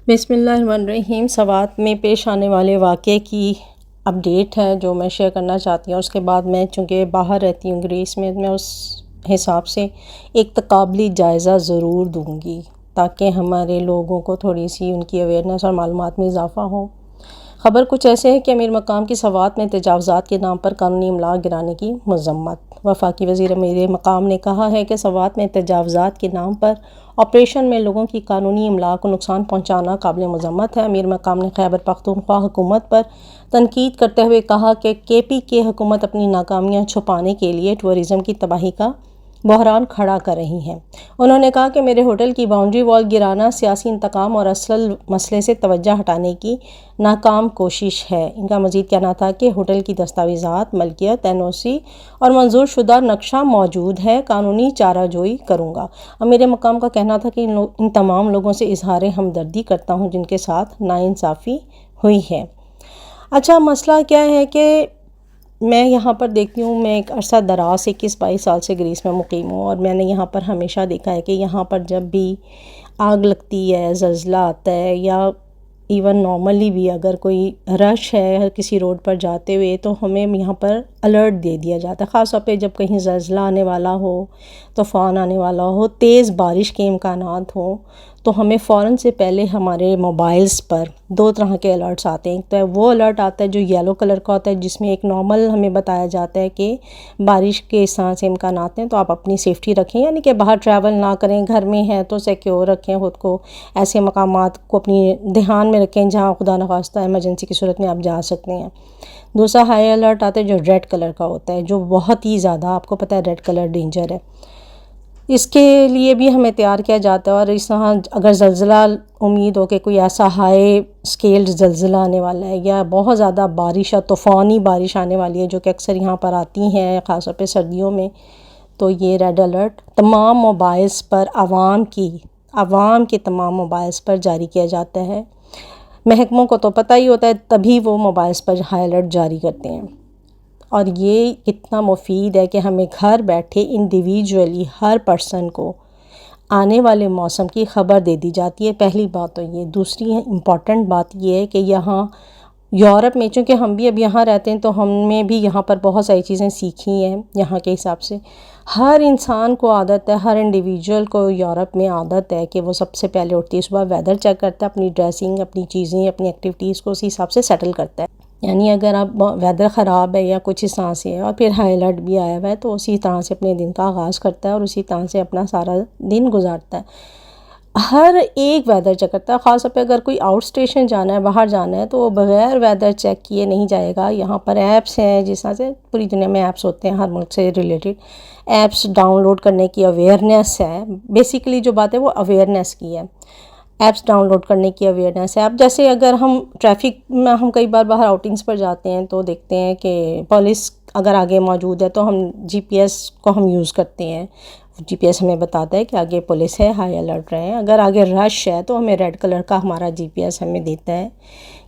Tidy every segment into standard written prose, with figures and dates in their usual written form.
بسم اللہ الرحمن الرحیم۔ سوات میں پیش آنے والے واقعے کی اپڈیٹ ہے جو میں شیئر کرنا چاہتی ہوں۔ اس کے بعد میں چونکہ باہر رہتی ہوں گریس میں اس حساب سے ایک تقابلی جائزہ ضرور دوں گی تاکہ ہمارے لوگوں کو تھوڑی سی ان کی اویئرنیس اور معلومات میں اضافہ ہو۔ خبر کچھ ایسے ہے کہ امیر مقام کی سوات میں تجاوزات کے نام پر قانونی املاک گرانے کی مذمت۔ وفاقی وزیر امیر مقام نے کہا ہے کہ سوات میں تجاوزات کے نام پر آپریشن میں لوگوں کی قانونی املاک کو نقصان پہنچانا قابل مذمت ہے۔ امیر مقام نے خیبر پختونخوا حکومت پر تنقید کرتے ہوئے کہا کہ کے پی کے حکومت اپنی ناکامیاں چھپانے کے لیے ٹورزم کی تباہی کا بحران کھڑا کر رہی ہیں۔ انہوں نے کہا کہ میرے ہوٹل کی باؤنڈری وال گرانا سیاسی انتقام اور اصل مسئلے سے توجہ ہٹانے کی ناکام کوشش ہے۔ ان کا مزید کہنا تھا کہ ہوٹل کی دستاویزات، ملکیت، این او سی اور منظور شدہ نقشہ موجود ہے، قانونی چارہ جوئی کروں گا۔ امیر مقام کا کہنا تھا کہ ان تمام لوگوں سے اظہار ہمدردی کرتا ہوں جن کے ساتھ ناانصافی ہوئی ہے۔ اچھا، مسئلہ کیا ہے کہ میں یہاں پر دیکھتی ہوں، میں ایک عرصہ دراز 21-22 سال سے گریس میں مقیم ہوں، اور میں نے یہاں پر ہمیشہ دیکھا ہے کہ یہاں پر جب بھی آگ لگتی ہے، زلزلہ آتا ہے، یا ایون نارملی بھی اگر کوئی رش ہے کسی روڈ پر جاتے ہوئے تو ہمیں یہاں پر الرٹ دے دیا جاتا ہے، خاص طور پہ جب کہیں زلزلہ آنے والا ہو، طوفان آنے والا ہو، تیز بارش کے امکانات ہوں، تو ہمیں فوراً سے پہلے ہمارے موبائلز پر 2 طرح کے الرٹس آتے ہیں۔ ایک تو وہ الرٹ آتا ہے جو یلو کلر کا ہوتا ہے، جس میں ایک نارمل ہمیں بتایا جاتا ہے کہ بارش کے اس طرح سے امکانات ہیں تو آپ اپنی سیفٹی رکھیں، یعنی کہ باہر ٹریول نہ کریں، گھر میں ہیں تو سیکیور رکھیں خود کو، ایسے مقامات کو اپنی دھیان میں رکھیں جہاں خدا نخواستہ ایمرجنسی کی صورت میں آپ جا سکتے ہیں۔ دوسرا ہائی الرٹ آتا ہے جو ریڈ کلر کا ہوتا ہے، جو بہت ہی زیادہ، آپ کو پتہ ہے ریڈ کلر ڈینجر ہے، اس کے لیے بھی ہمیں تیار کیا جاتا ہے۔ اور اس طرح اگر زلزلہ امید ہو کہ کوئی ایسا ہائی اسکیلڈ زلزلہ آنے والا ہے یا بہت زیادہ بارش یا طوفانی بارش آنے والی ہے جو کہ اکثر یہاں پر آتی ہیں خاص طور پہ سردیوں میں، تو یہ ریڈ الرٹ تمام موبائلز پر عوام کے تمام موبائلز پر جاری کیا جاتا ہے۔ محکموں کو تو پتہ ہی ہوتا ہے، تبھی وہ موبائلز پر ہائی الرٹ جاری کرتے ہیں، اور یہ کتنا مفید ہے کہ ہمیں گھر بیٹھے انڈیویجولی ہر پرسن کو آنے والے موسم کی خبر دے دی جاتی ہے۔ پہلی بات تو یہ۔ دوسری امپورٹنٹ بات یہ ہے کہ یہاں یورپ میں، چونکہ ہم بھی اب یہاں رہتے ہیں تو ہم نے بھی یہاں پر بہت ساری چیزیں سیکھی ہیں یہاں کے حساب سے۔ ہر انسان کو عادت ہے، ہر انڈیویجول کو یورپ میں عادت ہے کہ وہ سب سے پہلے اٹھتی ہے، صبح ویدر چیک کرتا ہے، اپنی ڈریسنگ، اپنی چیزیں، اپنی ایکٹیویٹیز کو اسی حساب سے سیٹل کرتا ہے۔ یعنی اگر آپ ویدر خراب ہے یا کچھ اس طرح سے ہے اور پھر ہائی الرٹ بھی آیا ہوا ہے تو اسی طرح سے اپنے دن کا آغاز کرتا ہے اور اسی طرح سے اپنا سارا دن گزارتا ہے۔ ہر ایک ویدر چیک کرتا ہے، خاص طور پہ اگر کوئی آؤٹ اسٹیشن جانا ہے، باہر جانا ہے، تو وہ بغیر ویدر چیک کیے نہیں جائے گا۔ یہاں پر ایپس ہیں، جس طرح سے پوری دنیا میں ایپس ہوتے ہیں ہر ملک سے ریلیٹڈ، ایپس ڈاؤن لوڈ کرنے کی اویئرنیس ہے۔ بیسیکلی جو بات ہے وہ اویئرنیس کی ہے، ایپس ڈاؤن لوڈ کرنے کی اویئرنیس ہے۔ اب جیسے اگر ہم ٹریفک میں، ہم کئی بار باہر آؤٹنگس پر جاتے ہیں تو دیکھتے ہیں کہ پولیس اگر آگے موجود ہے تو ہم جی پی ایس کو ہم یوز کرتے ہیں، جی پی ایس ہمیں بتاتا ہے کہ آگے پولیس ہے، ہائی الرٹ رہیں۔ اگر آگے رش ہے تو ہمیں ریڈ کلر کا ہمارا جی پی ایس ہمیں دیتا ہے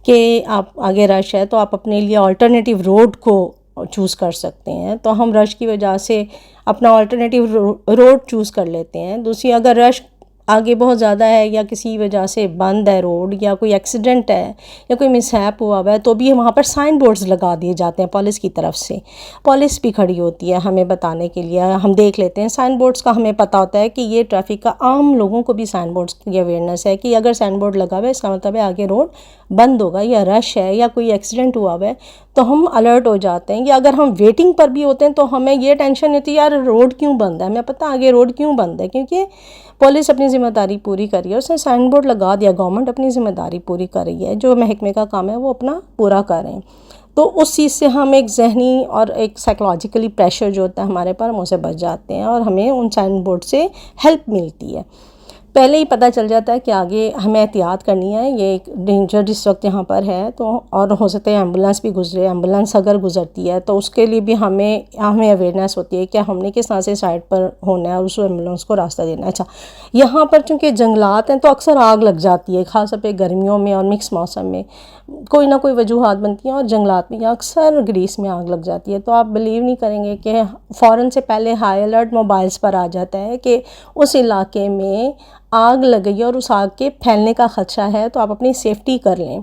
کہ آپ آگے رش ہے تو آپ اپنے لیے آلٹرنیٹیو روڈ کو چوز کر سکتے ہیں، تو ہم رش کی وجہ سے اپنا آلٹرنیٹیو روڈ چوز کر لیتے ہیں۔ دوسری، اگر رش آگے بہت زیادہ ہے یا کسی وجہ سے بند ہے روڈ یا کوئی ایکسیڈنٹ ہے یا کوئی مسہیپ ہوا ہوا ہے تو بھی وہاں پر سائن بورڈز لگا دیے جاتے ہیں پولیس کی طرف سے۔ پولیس بھی کھڑی ہوتی ہے ہمیں بتانے کے لیے، ہم دیکھ لیتے ہیں سائن بورڈز کا، ہمیں پتہ ہوتا ہے کہ یہ ٹریفک کا، عام لوگوں کو بھی سائن بورڈز کی اویئرنیس ہے کہ اگر سائن بورڈ لگا ہوا ہے اس کا مطلب ہے آگے روڈ بند ہوگا یا رش ہے یا کوئی ایکسیڈنٹ ہوا ہوا ہے، تو ہم الرٹ ہو جاتے ہیں۔ یا اگر ہم ویٹنگ پر بھی ہوتے ہیں تو ہمیں یہ ٹینشن ہوتی ہے یار روڈ کیوں بند ہے، ہمیں پتہ آگے روڈ کیوں بند ہے، کیونکہ پولیس اپنی ذمہ داری پوری کر رہی ہے، اس نے سائن بورڈ لگا دیا، گورنمنٹ اپنی ذمہ داری پوری کر رہی ہے، جو محکمے کا کام ہے وہ اپنا پورا کر رہے ہیں۔ تو اس چیز سے ہم ایک ذہنی اور ایک سائیکولوجیکلی پریشر جو ہوتا ہے ہمارے پر، ہم اسے بچ جاتے ہیں اور ہمیں ان سائن بورڈ سے ہیلپ ملتی ہے۔ پہلے ہی پتہ چل جاتا ہے کہ آگے ہمیں احتیاط کرنی ہے، یہ ایک ڈینجر جس وقت یہاں پر ہے، تو اور ہو سکتا ہے ایمبولینس بھی گزرے، ایمبولینس اگر گزرتی ہے تو اس کے لیے بھی ہمیں اویئرنیس ہوتی ہے کہ ہم نے کس طرح سے سائڈ پر ہونا ہے اور اس ایمبولینس کو راستہ دینا ہے۔ اچھا، یہاں پر چونکہ جنگلات ہیں تو اکثر آگ لگ جاتی ہے، خاص طور پہ گرمیوں میں اور مکس موسم میں کوئی نہ کوئی وجوہات بنتی ہیں، اور جنگلات میں اکثر گریس میں آگ لگ جاتی ہے۔ تو آپ بلیو نہیں کریں گے کہ فوراً سے پہلے ہائی الرٹ موبائلز پر آ جاتا ہے کہ اس علاقے میں آگ لگ گئی ہے اور اس آگ کے پھیلنے کا خدشہ ہے تو آپ اپنی سیفٹی کر لیں.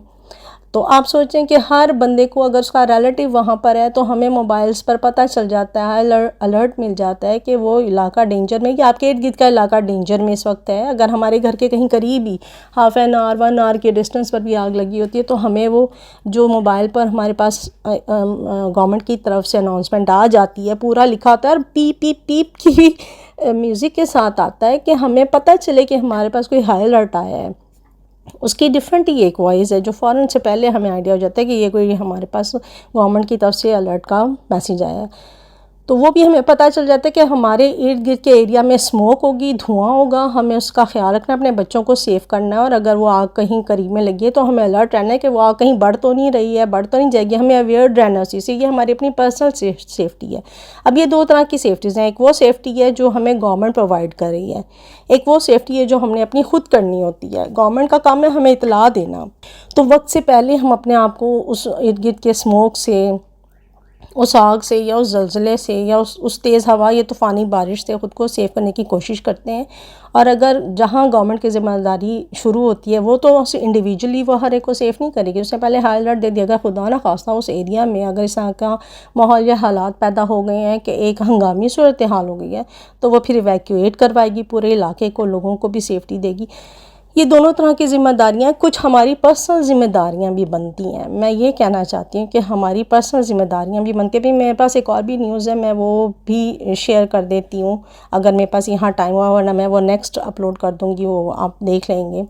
تو آپ سوچیں کہ ہر بندے کو اگر اس کا ریلیٹیو وہاں پر ہے تو ہمیں موبائلز پر پتہ چل جاتا ہے، الرٹ مل جاتا ہے کہ وہ علاقہ ڈینجر میں، کہ آپ کے ارد گرد کا علاقہ ڈینجر میں اس وقت ہے. اگر ہمارے گھر کے کہیں قریب ہی ہاف این آور 1 آور کے ڈسٹینس پر بھی آگ لگی ہوتی ہے تو ہمیں وہ جو موبائل پر ہمارے پاس گورنمنٹ کی طرف سے اناؤنسمنٹ آ جاتی ہے، پورا لکھا ہوتا ہے اور پیپ پیپ پیپ کی میوزک کے ساتھ آتا ہے کہ ہمیں پتہ چلے کہ ہمارے پاس کوئی ہائی الرٹ آیا ہے. اس کی ڈیفرنٹ ہی ایک وائس ہے جو فوراً سے پہلے ہمیں آئیڈیا ہو جاتا ہے کہ یہ کوئی ہمارے پاس گورنمنٹ کی طرف سے الرٹ کا میسیج آیا ہے. تو وہ بھی ہمیں پتہ چل جاتا ہے کہ ہمارے ارد گرد کے ایریا میں اسموک ہوگی، دھواں ہوگا، ہمیں اس کا خیال رکھنا ہے، اپنے بچوں کو سیف کرنا ہے. اور اگر وہ آگ کہیں قریب میں لگی ہے تو ہمیں الرٹ رہنا ہے کہ وہ آگ کہیں بڑھ تو نہیں رہی ہے، بڑھ تو نہیں جائے گی. ہمیں اویئر رہنا اسی سے، یہ ہماری اپنی پرسنل سیفٹی ہے. اب یہ 2 طرح کی سیفٹیز ہیں، ایک وہ سیفٹی ہے جو ہمیں گورنمنٹ پرووائڈ کر رہی ہے، ایک وہ سیفٹی ہے جو ہم نے اپنی خود کرنی ہوتی ہے. گورنمنٹ کا کام ہے ہمیں اطلاع دینا، تو وقت سے پہلے ہم اپنے آپ کو اس ارد گرد کے اسموک سے، اس آگ سے یا اس زلزلے سے یا اس تیز ہوا یا طوفانی بارش سے خود کو سیف کرنے کی کوشش کرتے ہیں. اور اگر جہاں گورنمنٹ کی ذمہ داری شروع ہوتی ہے وہ تو انڈیویجولی وہ ہر ایک کو سیف نہیں کرے گی، اس سے پہلے ہائی الرٹ دے دیا. اگر خدا نہ خواستہ اس ایریا میں اگر اس طرح کا ماحول یا حالات پیدا ہو گئے ہیں کہ ایک ہنگامی صورتحال ہو گئی ہے تو وہ پھر ایویکویٹ کروائے گی پورے علاقے کو، لوگوں کو بھی سیفٹی دے گی. یہ دونوں طرح کی ذمہ داریاں، کچھ ہماری پرسنل ذمہ داریاں بھی بنتی ہیں. میں یہ کہنا چاہتی ہوں کہ ہماری پرسنل ذمہ داریاں بھی بنتی ہیں. بھی میرے پاس ایک اور بھی نیوز ہے، میں وہ بھی شیئر کر دیتی ہوں اگر میرے پاس یہاں ٹائم ہوا، ورنہ میں وہ نیکسٹ اپلوڈ کر دوں گی، وہ آپ دیکھ لیں گے.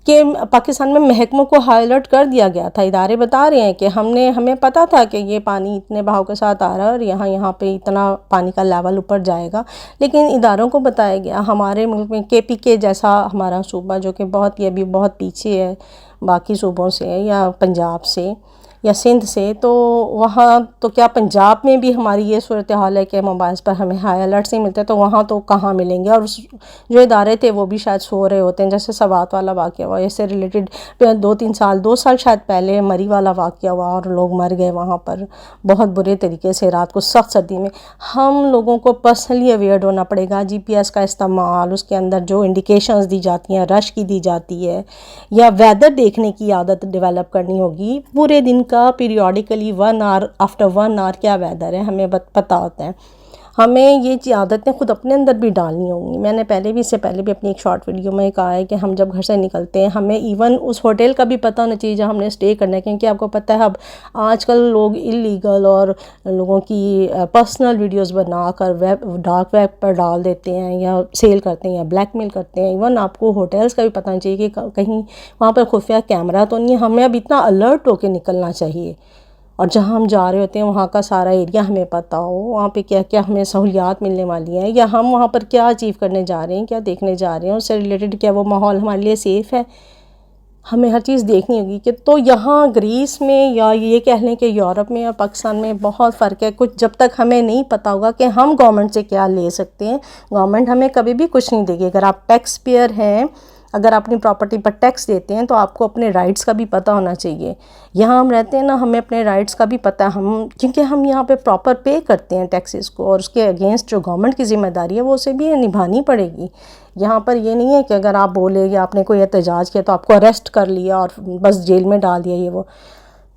کہ پاکستان میں محکموں کو ہائی الرٹ کر دیا گیا تھا. ادارے بتا رہے ہیں کہ ہمیں پتہ تھا کہ یہ پانی اتنے بہاؤ کے ساتھ آ رہا ہے اور یہاں پہ اتنا پانی کا لیول اوپر جائے گا، لیکن اداروں کو بتایا گیا. ہمارے ملک میں KPK جیسا ہمارا صوبہ جو کہ بہت ہی ابھی بہت پیچھے ہے باقی صوبوں سے یا پنجاب سے یا سندھ سے، تو وہاں تو کیا پنجاب میں بھی ہماری یہ صورتحال ہے کہ موبائلز پر ہمیں ہائی الرٹس نہیں ملتے، تو وہاں تو کہاں ملیں گے. اور جو ادارے تھے وہ بھی شاید سو رہے ہوتے ہیں. جیسے سوات والا واقعہ ہوا، اس سے ریلیٹڈ 2 سال شاید پہلے مری والا واقعہ ہوا اور لوگ مر گئے وہاں پر بہت برے طریقے سے رات کو سخت سردی میں. ہم لوگوں کو پرسنلی اویئر ہونا پڑے گا. GPS کا استعمال، اس کے اندر جو انڈیکیشنز دی جاتی ہیں، رش کی دی جاتی ہے، یا ویدر دیکھنے کی عادت ڈیولپ کرنی ہوگی. پورے دن کا پیریوڈیکلی 1 آور آفٹر 1 آور کیا ویدر ہے ہمیں پتہ ہوتا ہے. ہمیں یہ عادتیں خود اپنے اندر بھی ڈالنی ہوں گی. میں نے اس سے پہلے بھی اپنی ایک شارٹ ویڈیو میں کہا ہے کہ ہم جب گھر سے نکلتے ہیں ہمیں ایون اس ہوٹل کا بھی پتہ ہونا چاہیے جہاں ہم نے اسٹے کرنا ہے، کیونکہ آپ کو پتہ ہے اب آج کل لوگ اللیگل اور لوگوں کی پرسنل ویڈیوز بنا کر ڈارک ویب پر ڈال دیتے ہیں یا سیل کرتے ہیں یا بلیک میل کرتے ہیں. ایون آپ کو ہوٹلز کا بھی پتہ ہونا چاہیے کہ کہیں وہاں پر خفیہ کیمرہ تو نہیں ہے. ہمیں اب اتنا الرٹ ہو کے نکلنا چاہیے، اور جہاں ہم جا رہے ہوتے ہیں وہاں کا سارا ایریا ہمیں پتہ ہو، وہاں پہ کیا کیا ہمیں سہولیات ملنے والی ہیں، یا ہم وہاں پر کیا اچیو کرنے جا رہے ہیں، کیا دیکھنے جا رہے ہیں، اس سے ریلیٹڈ کیا وہ ماحول ہمارے لیے سیف ہے. ہمیں ہر چیز دیکھنی ہوگی. کہ تو یہاں گریس میں یا یہ کہہ لیں کہ یورپ میں اور پاکستان میں بہت فرق ہے. کچھ جب تک ہمیں نہیں پتہ ہوگا کہ ہم گورنمنٹ سے کیا لے سکتے ہیں، گورنمنٹ ہمیں کبھی بھی کچھ نہیں دے گی. اگر آپ ٹیکس پیئر ہیں، اگر آپ اپنی پراپرٹی پر ٹیکس دیتے ہیں تو آپ کو اپنے رائٹس کا بھی پتہ ہونا چاہیے. یہاں ہم رہتے ہیں نا، ہمیں اپنے رائٹس کا بھی پتہ ہے، کیونکہ ہم یہاں پہ پراپر پے کرتے ہیں ٹیکسز کو، اور اس کے اگینسٹ جو گورنمنٹ کی ذمہ داری ہے وہ اسے بھی نبھانی پڑے گی. یہاں پر یہ نہیں ہے کہ اگر آپ بولے یا آپ نے کوئی احتجاج کیا تو آپ کو اریسٹ کر لیا اور بس جیل میں ڈال دیا. یہ وہ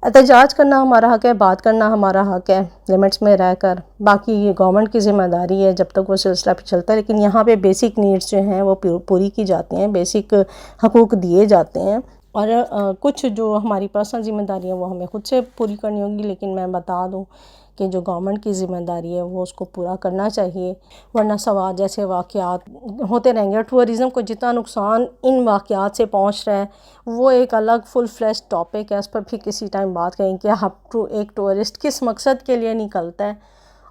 احتجاج کرنا ہمارا حق ہے، بات کرنا ہمارا حق ہے لمٹس میں رہ کر. باقی یہ گورنمنٹ کی ذمہ داری ہے جب تک وہ سلسلہ پہ چلتا ہے. لیکن یہاں پہ بیسک نیڈس جو ہیں وہ پوری کی جاتی ہیں، بیسک حقوق دیے جاتے ہیں. اور کچھ جو ہماری پرسنل ذمہ داری ہے وہ ہمیں خود سے پوری کرنی ہوگی. لیکن میں بتا دوں کہ جو گورنمنٹ کی ذمہ داری ہے وہ اس کو پورا کرنا چاہیے، ورنہ سوات جیسے واقعات ہوتے رہیں گے. ٹورزم کو جتنا نقصان ان واقعات سے پہنچ رہا ہے وہ ایک الگ فل فلیش ٹاپک ہے، اس پر پھر کسی ٹائم بات کریں کہ ایک ٹورسٹ کس مقصد کے لیے نکلتا ہے،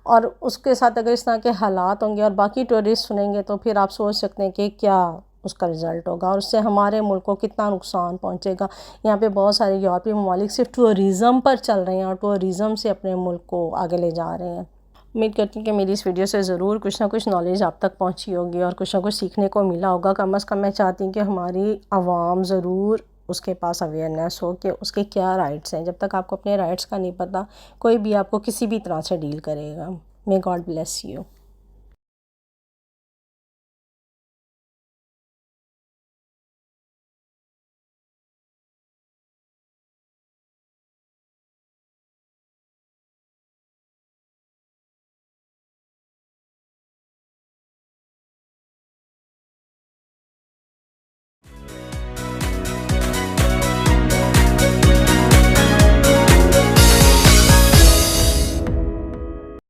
اور اس کے ساتھ اگر اس طرح کے حالات ہوں گے اور باقی ٹورسٹ سنیں گے تو پھر آپ سوچ سکتے ہیں کہ کیا اس کا رزلٹ ہوگا اور اس سے ہمارے ملک کو کتنا نقصان پہنچے گا. یہاں پہ بہت سارے یورپی ممالک صرف ٹورزم پر چل رہے ہیں اور ٹورزم سے اپنے ملک کو آگے لے جا رہے ہیں. امید کرتی ہوں کہ میری اس ویڈیو سے ضرور کچھ نہ کچھ نالج آپ تک پہنچی ہوگی اور کچھ نہ کچھ سیکھنے کو ملا ہوگا. کم از کم میں چاہتی ہوں کہ ہماری عوام ضرور اس کے پاس اویئرنیس ہو کہ اس کے کیا رائٹس ہیں. جب تک آپ کو اپنے رائٹس کا نہیں پتہ کوئی بھی آپ کو کسی بھی طرح سے ڈیل کرے گا. May God bless you.